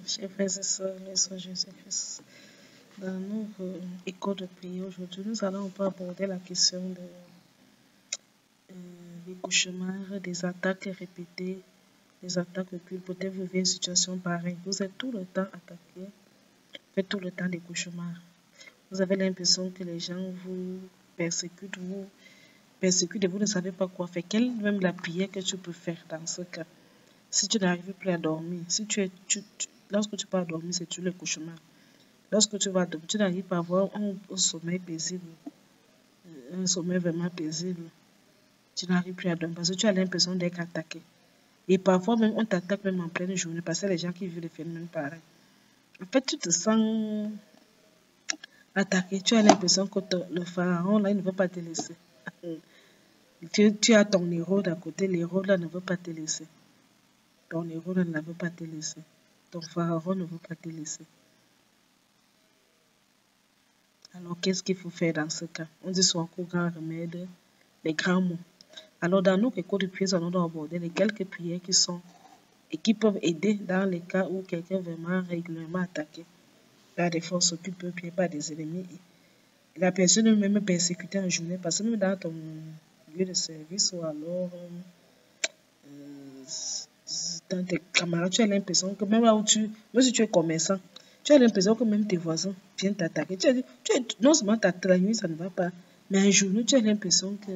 Chers frères et sœurs, les soins Jésus-Christ. Dans notre école de prière aujourd'hui, nous allons aborder la question des cauchemars, des attaques répétées, des attaques occultes. Peut-être vous vivez une situation pareille. Vous êtes tout le temps attaqué, faites tout le temps des cauchemars. Vous avez l'impression que les gens vous persécutent et vous ne savez pas quoi faire. Quelle est même la prière que tu peux faire dans ce cas? Si tu n'arrives plus à dormir, lorsque tu pars dormir, c'est tout le cauchemar. Lorsque tu vas dormir, tu n'arrives pas à avoir un sommeil paisible, un sommeil vraiment paisible. Tu n'arrives plus à dormir parce que tu as l'impression d'être attaqué. Et parfois même, on t'attaque même en pleine journée parce que les gens qui vivent des phénomènes pareils. En fait, tu te sens attaqué. Tu as l'impression que le pharaon, là, il ne veut pas te laisser. Tu as ton héros d'à côté, l'héros là ne veut pas te laisser. Ton héros là ne veut pas te laisser. Ton pharaon ne veut pas te laisser. Alors, qu'est-ce qu'il faut faire dans ce cas? On dit soit qu'au grand remède, les grands mots. Alors, dans notre école de prière, nous allons aborder les quelques prières qui peuvent aider dans les cas où quelqu'un est vraiment régulièrement attaqué par des forces occultes, par des ennemis. La personne est même persécutée en journée parce que même dans ton lieu de service ou alors dans tes camarades, tu as l'impression que même même si tu es commerçant, tu as l'impression que même tes voisins viennent t'attaquer. Non seulement la nuit, ça ne va pas, mais un jour, tu as l'impression que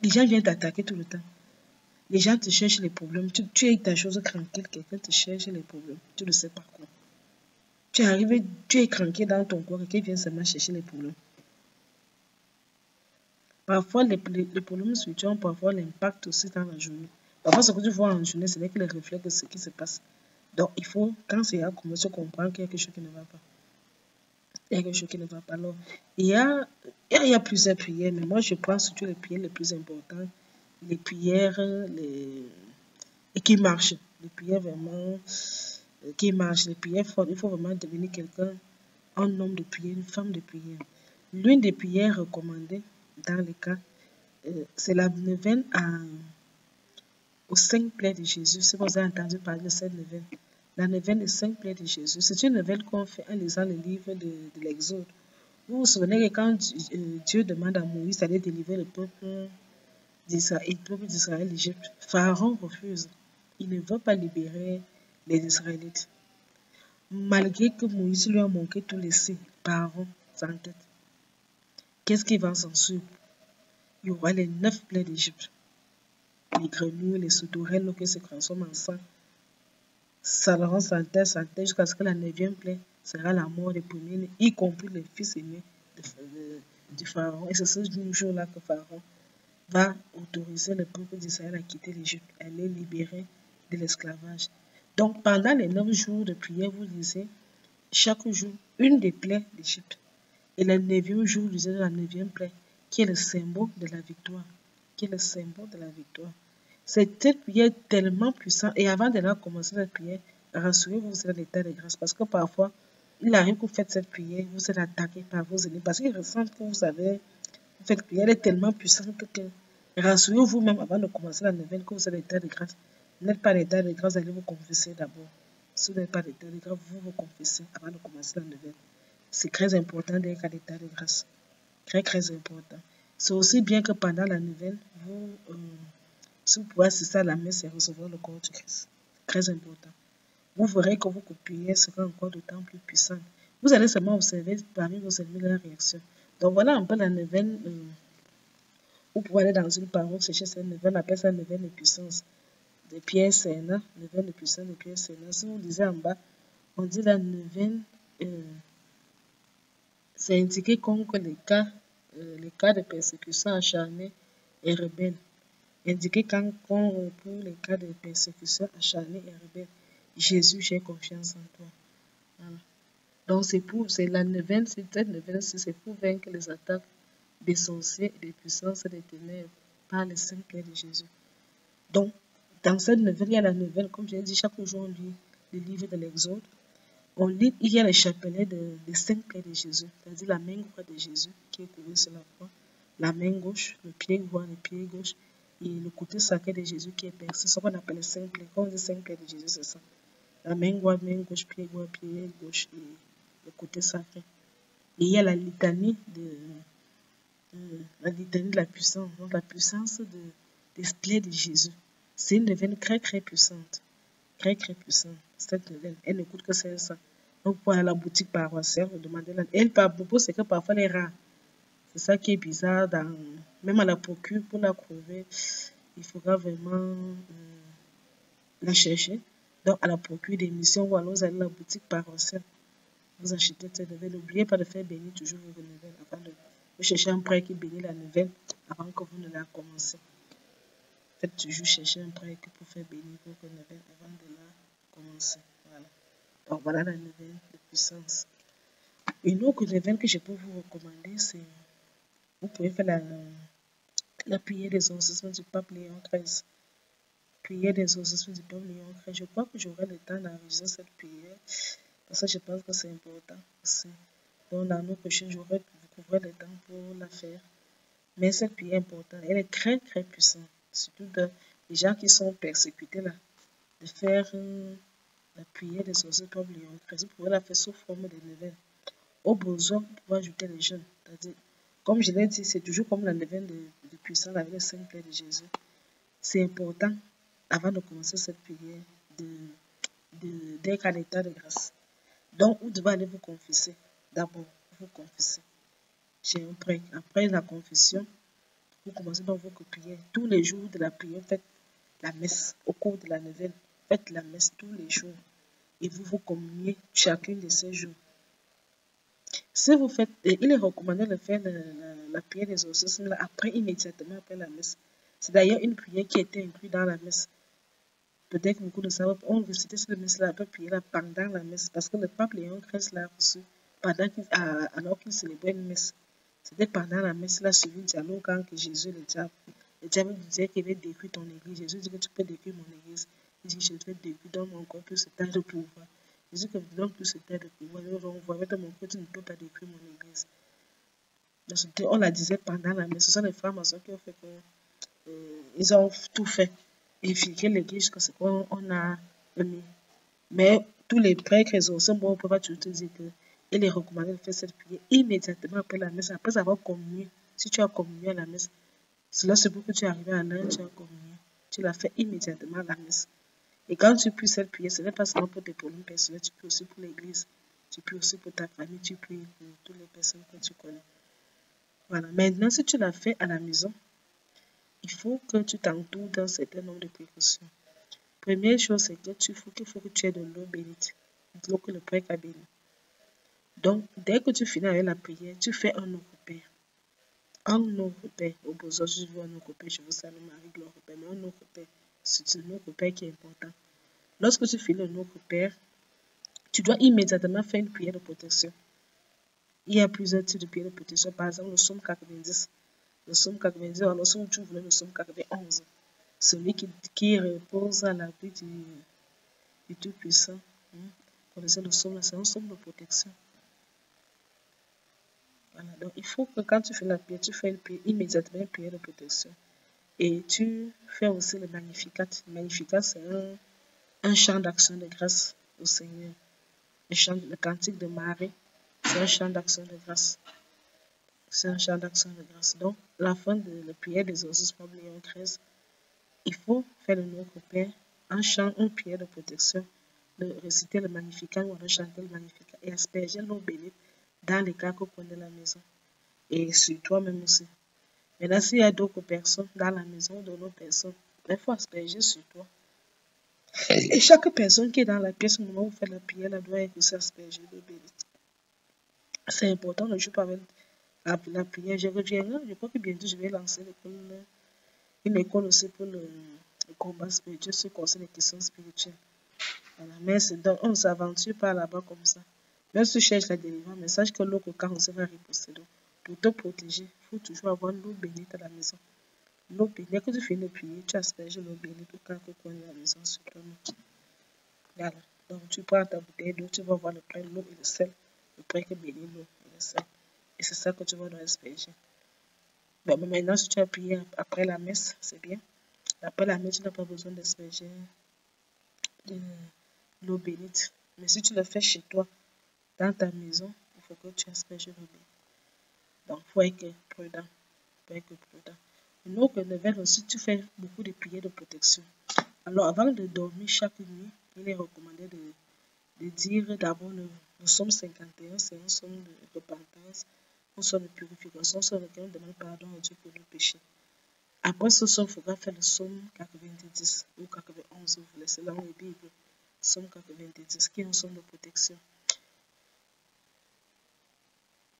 les gens viennent t'attaquer tout le temps. Les gens te cherchent les problèmes. Tu es ta chose tranquille, quelqu'un te cherche les problèmes. Tu ne sais pas quoi. Tu es arrivé, tu es cranqué dans ton corps, quelqu'un vient seulement chercher les problèmes. Parfois, les problèmes spirituels ont parfois l'impact aussi dans la journée. Parfois, ce que tu vois en journée, ce n'est que le reflet de ce qui se passe. Donc, il faut, quand c'est à commencer, comprendre qu'il y a quelque chose qui ne va pas. Il y a quelque chose qui ne va pas. Alors, il y a plusieurs prières, mais moi, je pense surtout les prières les plus importantes. Les prières et qui marchent. Les prières vraiment qui marchent. Les prières fortes. Il faut vraiment devenir quelqu'un, un homme de prière, une femme de prière. L'une des prières recommandées dans les cas, c'est la neuvaine aux 5 plaies de Jésus. Si vous avez entendu parler de cette neuvaine, la neuvaine des 5 plaies de Jésus, c'est une neuvaine qu'on fait en lisant le livre de l'Exode. Vous vous souvenez que quand Dieu demande à Moïse d'aller délivrer le peuple d'Israël d'Égypte, Pharaon refuse. Il ne veut pas libérer les Israélites. Malgré que Moïse lui a manqué tous les signes, Pharaon s'entête. Qu'est-ce qui va s'en suivre? Il y aura les 9 plaies d'Égypte. Les grenouilles, les sauterelles qui se transforment en sang. Pharaon s'entête jusqu'à ce que la 9e plaie sera la mort des premiers, y compris les fils aînés du Pharaon. Et c'est ce jour-là que Pharaon va autoriser le peuple d'Israël à quitter l'Égypte, à les libérer de l'esclavage. Donc, pendant les 9 jours de prière, vous lisez chaque jour une des plaies d'Égypte. Et le 9e jour, vous lisez la 9e plaie, qui est le symbole de la victoire. Cette prière est tellement puissante. Et avant de commencer la prière, rassurez-vous, vous êtes dans l'état de grâce. Parce que parfois, il arrive que vous faites cette prière, vous êtes attaqué par vos ennemis. Parce qu'ils ressentent que vous avez fait cette prière, elle est tellement puissante que rassurez-vous même avant de commencer la neuvaine que vous êtes dans l'état de grâce. Vous n'êtes pas dans l'état de grâce, allez vous confesser d'abord. Si vous n'êtes pas dans l'état de grâce, vous vous confessez avant de commencer la neuvaine. C'est très important d'être à l'état de grâce. Très, très important. C'est aussi bien que pendant la neuvaine, si vous pouvez assister à la messe et recevoir le corps du Christ. Très important. Vous verrez que vos prières seront encore d'autant plus puissantes. Vous allez seulement observer parmi vos ennemis leur réaction. Donc voilà un peu la neuvaine. Vous pouvez aller dans une parole, chercher cette neuvaine, on appelle ça neuvaine de puissance. De Pierre Sénat, neuvaine de puissance de Pierre Sénat. Si vous lisez en bas, on dit la neuvaine, c'est indiqué contre les cas de persécution acharnée et rebelle. Indiqué pour les cas de persécution acharnée et rebelle. Jésus, j'ai confiance en toi. Voilà. Donc c'est la neuvaine, cette neuvaine, c'est pour vaincre les attaques des sorciers et des puissances des ténèbres par les 5 plaies de Jésus. Donc, dans cette neuvaine, il y a la neuvaine, comme je l'ai dit, chaque jour on lit le livre de l'Exode. On lit, il y a le chapelet des 5 plaies de Jésus, c'est-à-dire la main droite de Jésus qui est courue sur la croix, la main gauche, le pied droit, le pied gauche, et le côté sacré de Jésus qui est percé, c'est ce qu'on appelle les 5 plaies. Quand on dit 5 plaies de Jésus, c'est ça. La main gauche, pied gauche et le côté sacré. Et il y a la litanie de la puissance, donc la puissance d'esprit de Jésus. C'est une neuvaine très puissante, très puissante. Cette neuvaine, elle ne coûte que ça. Donc pour aller à la boutique paroissiale, vous demandez là. Elle par beaucoup, c'est que parfois elle est rare. C'est ça qui est bizarre. Même à la procure, pour la trouver, il faudra vraiment la chercher. Donc à la procure d'émission, ou alors vous allez à la boutique paroissiale. Vous achetez cette neuvaine. N'oubliez pas de faire bénir toujours vos neuvaines avant de vous chercher un prêtre qui bénit la neuvaine avant que vous ne la commencez. Faites toujours chercher un prêtre pour faire bénir vos neuvaines avant de la commencer. Voilà. Donc voilà la neuvaine de puissance. Une autre neuvaine que je peux vous recommander, c'est vous pouvez faire la prière des exorcismes du pape Léon XIII. Prière des exorcismes du pape Léon XIII. Je crois que j'aurai le temps d'enregistrer cette prière parce que je pense que c'est important aussi. Donc, dans nos prochains jours, vous trouverez le temps pour la faire. Mais cette prière est importante. Elle est très puissante. Surtout les gens qui sont persécutés là. De faire la prière des exorcismes du pape Léon XIII. Vous pouvez la faire sous forme de neuvaine. Au besoin, vous pouvez ajouter les jeûnes. C'est-à-dire, comme je l'ai dit, c'est toujours comme la neuvaine de puissance avec les 5 plaies de Jésus. C'est important, avant de commencer cette prière, d'être à l'état de grâce. Donc, vous devez aller vous confesser. D'abord, vous confessez chez un prêtre. Après la confession, vous commencez donc votre prière. Tous les jours de la prière, faites la messe. Au cours de la neuvaine, faites la messe tous les jours. Et vous vous communiez chacun de ces jours. Si vous faites, il est recommandé de faire la prière des exorcismes après, immédiatement après la messe. C'est d'ailleurs une prière qui a été inclue dans la messe. Peut-être que beaucoup de savent, on récitait cette messe-là, on peut prier là pendant la messe, parce que le pape Léon XIII l'a reçu alors qu'il célébrait une messe. C'était pendant la messe, il a suivi le dialogue entre Jésus et le diable. Le diable disait qu'il va détruire ton église. Jésus dit que tu peux détruire mon église. Il dit, je vais détruire, donne-moi encore plus de temps de pouvoir. Jésus que je donne plus de temps de pouvoir. Je renvoie de mon côté, tu ne peux pas détruire mon église. Donc, on la disait pendant la messe. Ce sont les frères maçons qui ont fait que ils ont tout fait. Infiltrer l'église jusqu'à ce qu'on a mis. Mais tous les prêtres exorcistes, bon, on ne peut pas toujours te dire qu'il est recommandé de faire cette prière immédiatement après la messe, après avoir communié. Si tu as communié à la messe, cela c'est pour que tu arrives à l'heure, tu as communié. Tu l'as fait immédiatement à la messe. Et quand tu pries cette prière, ce n'est pas seulement pour tes problèmes personnels, tu pries aussi pour l'église, tu pries aussi pour ta famille, tu pries pour toutes les personnes que tu connais. Voilà. Maintenant, si tu l'as fait à la maison, il faut que tu t'entoures d'un certain nombre de précautions. Première chose, c'est que il faut que tu aies de l'eau bénite, de l'eau que le prêtre a bénie. Donc, dès que tu finis avec la prière, tu fais un eau repère. Un eau repère. Au besoin, je veux un eau repère, je veux ça avec l'eau repère, mais un eau repère, c'est un eau repère qui est important. Lorsque tu finis un eau repère, tu dois immédiatement faire une prière de protection. Il y a plusieurs types de prières de protection. Par exemple, le psaume 90. Le psaume 90, alors si tu voulais le psaume 91, celui qui repose à l'abri du Tout-Puissant. Connaissez le psaume là, c'est un psaume de protection. Voilà, donc il faut que quand tu fais la prière, tu fais immédiatement une prière de protection. Et tu fais aussi le Magnificat. Le Magnificat, c'est un chant d'action de grâce au Seigneur. Le cantique de Marie, c'est un chant d'action de grâce. C'est un chant d'action de grâce. Donc, la fin de la prière des exorcismes par Léon XIII, il faut faire le Notre Père, un chant, une prière de protection, de réciter le Magnificat ou de chanter le Magnificat et asperger l'eau bénite dans les cas qu'on connaît à la maison et sur toi-même aussi. Maintenant, s'il y a d'autres personnes dans la maison, d'autres personnes, il faut asperger sur toi. Et chaque personne qui est dans la pièce au moment où vous faites la prière, elle doit être aussi aspergée l'eau bénite. C'est important, ne joue pas avec la prière. Je crois que bientôt je vais lancer une école aussi pour le combat spirituel, ce qui concerne les questions spirituelles. Voilà. Mais on ne s'aventure pas là-bas comme ça. Même si tu cherches la délivrance, mais sache que l'eau quand on se va riposter. Donc, pour te protéger, il faut toujours avoir l'eau bénite à la maison. L'eau bénite, dès que tu finis de prier, tu asperges l'eau bénite au cas que tu es à la maison sur toi-même. Voilà. Donc, tu prends ta bouteille d'eau, tu vas voir le prêtre, l'eau et le sel. Le prêtre bénit l'eau et le sel. Et c'est ça que tu vas dois asperger. Bon, mais maintenant, si tu as prié après la messe, c'est bien. Après la messe, tu n'as pas besoin d'asperger l'eau bénite. Mais si tu le fais chez toi, dans ta maison, il faut que tu asperges l'eau bénite. Donc, il faut être prudent. Une autre nouvelle aussi, tu fais beaucoup de prières de protection. Alors, avant de dormir chaque nuit, il est recommandé de dire d'abord le psaume 51, c'est un psaume de repentance, un psaume de purification, sur lequel on demande pardon à Dieu pour nos péchés. Après ce psaume, il faudra faire le psaume 90 ou 91, vous voulez, c'est dans la Bible. Psaume 90, qui est un psaume de protection.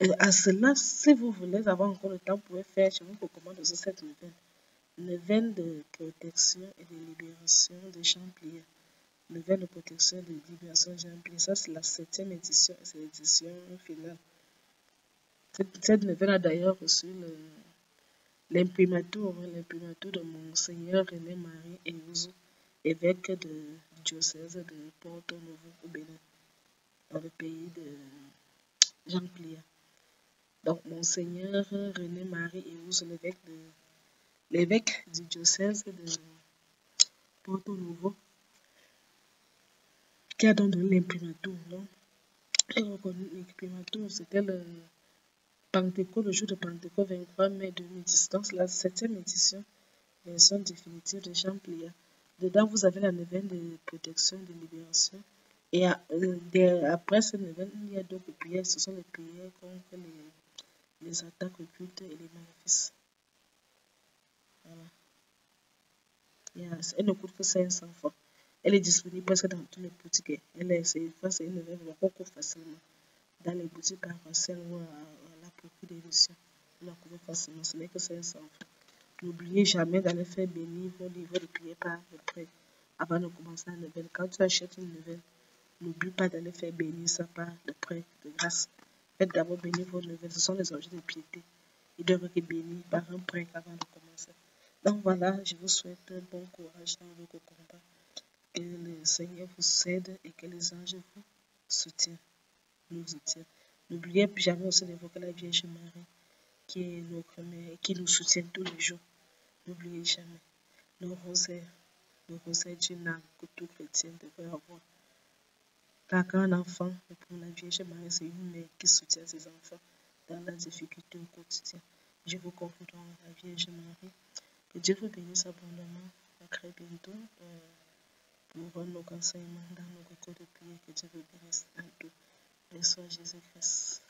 Et à cela, si vous voulez avoir encore le temps, vous pouvez faire, je vous recommande aussi cette neuvaine. Neuvaine de protection et de libération de Jean Plié. Neuvaine de protection et de libération de Jean Plié. Ça, c'est la 7e édition et c'est l'édition finale. Cette neuvaine a d'ailleurs reçu l'imprimatur de Monseigneur René-Marie Eouzou, évêque du diocèse de Porto Novo au Bénin, dans le pays de Jean Plié. Donc, Monseigneur René-Marie Eouzou, l'évêque du diocèse de Porto Novo, qui a donc donné l'imprimatur. Il a reconnu l'imprimatur, c'était le Pentecôte, le jour de Pentecôte, 23 mai 2010. Donc, c'est la 7e édition, version définitive de Jean Plié. Dedans, vous avez la neuvaine de protection et de libération. Et après cette neuvaine, il y a d'autres prières. Ce sont les prières contre les attaques occultes et les maléfices. Voilà. Elle ne coûte que 500 francs. Elle est disponible presque dans tous les boutiques. C'est une neuvaine beaucoup facilement. Dans les boutiques paroissiales ou à la procure d'édition. Vous la trouvez facilement. Ce n'est que 500 francs. N'oubliez jamais d'aller faire bénir vos livres de prière par le prêtre avant de commencer la neuvaine. Quand tu achètes une neuvaine, n'oublie pas d'aller faire bénir ça par le prêtre de grâce. Faites d'abord bénir vos neuvaines. Ce sont les objets de piété. Ils doivent être bénis par un prêtre avant de commencer. Donc voilà, je vous souhaite un bon courage dans votre combat. Que le Seigneur vous aide et que les anges vous soutiennent. Nous soutiennent. N'oubliez jamais aussi d'évoquer la Vierge Marie, qui est notre mère et qui nous soutient tous les jours. N'oubliez jamais le rosaire d'une âme que tout chrétien devrait avoir. Car quand un enfant, pour la Vierge Marie, c'est une mère qui soutient ses enfants dans la difficulté au quotidien. Je vous confie dans la Vierge Marie. Que Dieu vous bénisse abondamment. À très bientôt pour nos enseignements dans nos records de prière. Que Dieu vous bénisse en tout. Merci à Jésus-Christ.